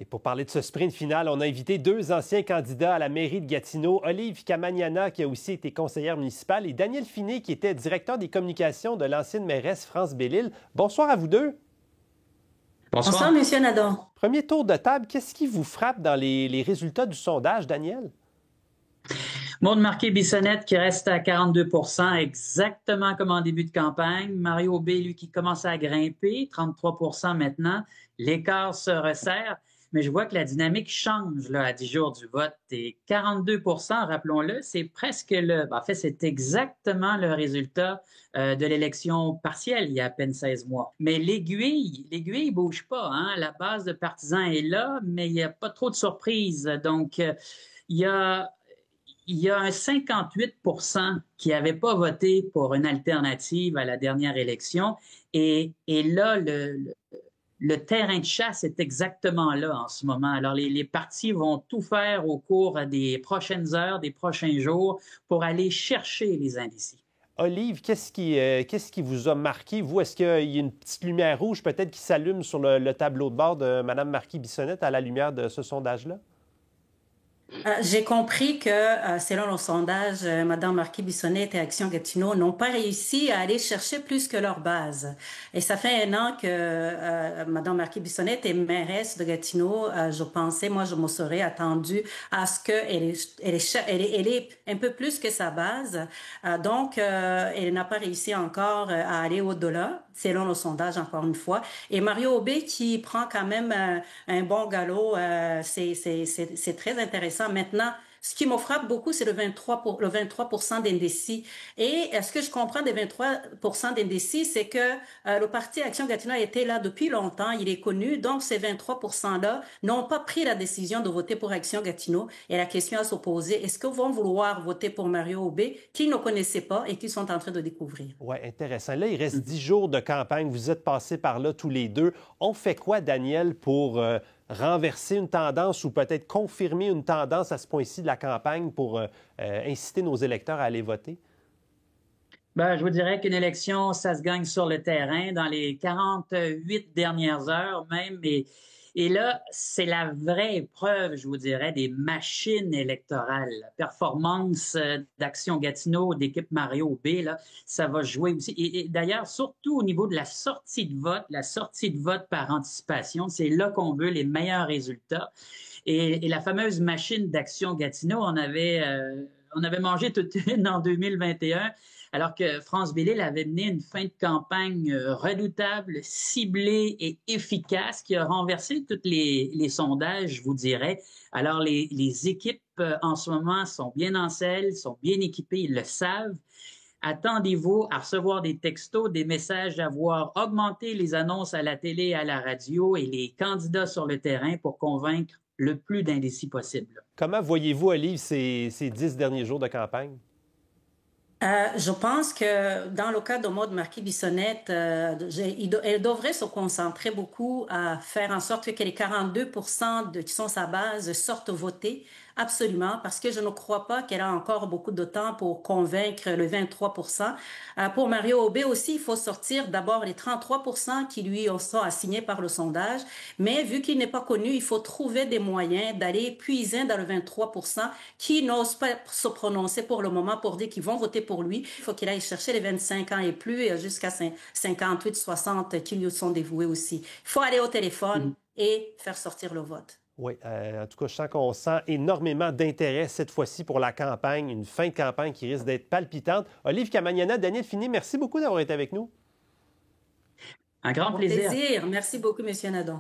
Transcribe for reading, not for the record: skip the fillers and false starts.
Et pour parler de ce sprint final, on a invité deux anciens candidats à la mairie de Gatineau, Olive Camagnana, qui a aussi été conseillère municipale, et Daniel Finet, qui était directeur des communications de l'ancienne mairesse France Bellil. Bonsoir à vous deux. Bonsoir, M. Nadon. Premier tour de table, qu'est-ce qui vous frappe dans les résultats du sondage, Daniel? Maude Marquet-Bissonnette qui reste à 42 exactement comme en début de campagne. Mario Aubé, lui, qui commence à grimper, 33 maintenant. L'écart se resserre, mais je vois que la dynamique change là, à 10 jours du vote. Et 42 rappelons-le, c'est presque en fait, c'est exactement le résultat de l'élection partielle il y a à peine 16 mois. Mais l'aiguille ne bouge pas. Hein? La base de partisans est là, mais il n'y a pas trop de surprises. Donc, il y a un 58 qui n'avaient pas voté pour une alternative à la dernière élection. Et là, le terrain de chasse est exactement là en ce moment. Alors, les partis vont tout faire au cours des prochaines heures, des prochains jours, pour aller chercher les indécis. Olive, qu'est-ce qui vous a marqué, vous? Est-ce qu'il y a une petite lumière rouge peut-être qui s'allume sur le tableau de bord de Mme Marquis-Bissonnette à la lumière de ce sondage-là? J'ai compris que, selon le sondage, Mme Marquis-Bissonnette et Action Gatineau n'ont pas réussi à aller chercher plus que leur base. Et ça fait un an que Mme Marquis-Bissonnette est mairesse de Gatineau. Je pensais, moi, je me serais attendue à ce qu'elle elle est un peu plus que sa base. Donc, elle n'a pas réussi encore à aller au-delà, selon le sondage, encore une fois. Et Mario Aubé, qui prend quand même un bon galop, c'est très intéressant. Maintenant, ce qui me frappe beaucoup, c'est le 23 d'indécis. Et ce que je comprends des 23 d'indécis, c'est que le parti Action Gatineau était là depuis longtemps, il est connu, donc ces 23 là n'ont pas pris la décision de voter pour Action Gatineau. Et la question à se poser, est-ce qu'ils vont vouloir voter pour Mario Aubé, qu'ils ne connaissaient pas et qu'ils sont en train de découvrir? Oui, intéressant. Là, il reste 10 jours de campagne. Vous êtes passés par là tous les deux. On fait quoi, Daniel, pour renverser une tendance ou peut-être confirmer une tendance à ce point-ci de la campagne pour inciter nos électeurs à aller voter? Ben, je vous dirais qu'une élection, ça se gagne sur le terrain dans les 48 dernières heures même. Et là, c'est la vraie épreuve, je vous dirais, des machines électorales. La performance d'Action Gatineau, d'équipe Mario B, là, ça va jouer aussi. Et d'ailleurs, surtout au niveau de la sortie de vote par anticipation, c'est là qu'on veut les meilleurs résultats. Et la fameuse machine d'Action Gatineau, on avait mangé toute une en 2021, alors que France Bellil avait mené une fin de campagne redoutable, ciblée et efficace qui a renversé tous les sondages, je vous dirais. Alors, les équipes en ce moment sont bien en selle, sont bien équipées, ils le savent. Attendez-vous à recevoir des textos, des messages, à voir augmenter les annonces à la télé et à la radio et les candidats sur le terrain pour convaincre le plus d'indécis possible. Comment voyez-vous, Olive, ces 10 derniers jours de campagne? Je pense que dans le cas de Maude Marquis-Bissonnette, elle devrait se concentrer beaucoup à faire en sorte que les 42 qui sont sa base sortent voter, absolument, parce que je ne crois pas qu'elle a encore beaucoup de temps pour convaincre le 23 Pour Mario Aubé aussi, il faut sortir d'abord les 33 qui lui sont assignés par le sondage, mais vu qu'il n'est pas connu, il faut trouver des moyens d'aller puiser dans le 23 qui n'osent pas se prononcer pour le moment pour dire qu'ils vont voter pour lui. Il faut qu'il aille chercher les 25 ans et plus, jusqu'à 58, 60 qui lui sont dévoués aussi. Il faut aller au téléphone et faire sortir le vote. Oui, en tout cas, je sens qu'on sent énormément d'intérêt cette fois-ci pour la campagne, une fin de campagne qui risque d'être palpitante. Olive Camagnana, Daniel Finet, merci beaucoup d'avoir été avec nous. Un grand plaisir. Merci beaucoup, M. Nadon.